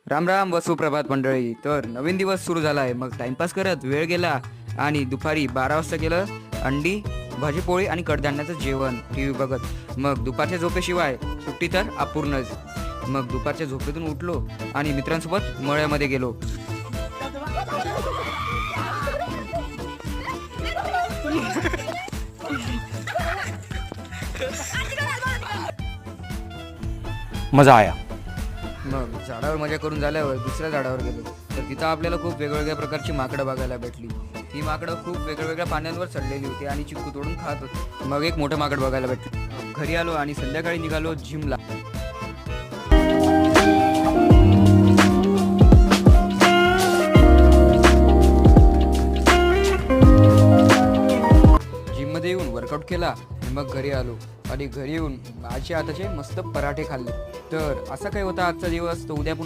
राम राम व सुप्रभात मंडळी. तर नवीन दिवस सुरू झाला आहे. मग टाइमपास करत वेळ गेला आणि दुपारी 12 वाजता केलं अंडी भाजी पोळी आणि कडधान्याचं जेवण टी व्ही बघत. मग दुपारच्या झोपेशिवाय सुट्टी तर अपूर्णच. मग दुपारच्या झोपेतून उठलो आणि मित्रांसोबत मळ्यामध्ये गेलो. मजा आया. मग झाडावर मजा करून झाल्यावर दुसऱ्या झाडावर गेलो. तर तिथं आपल्याला खूप वेगवेगळ्या प्रकारची माकडं बघायला भेटली. ही माकडं खूप वेगवेगळ्या पाण्यावर चढलेली होती आणि चिक्कू तोडून खात होती. मग एक मोठं माकड बघायला भेटलं. घरी आलो आणि संध्याकाळी निघालो जिमला. जिममध्ये येऊन वर्कआउट केला आणि मग घरी आलो आणि घरी येऊन माझ्या हाताचे मस्त पराठे खाल्ले. तर असा काही होता आजचा दिवस. तो उद्या पुन्हा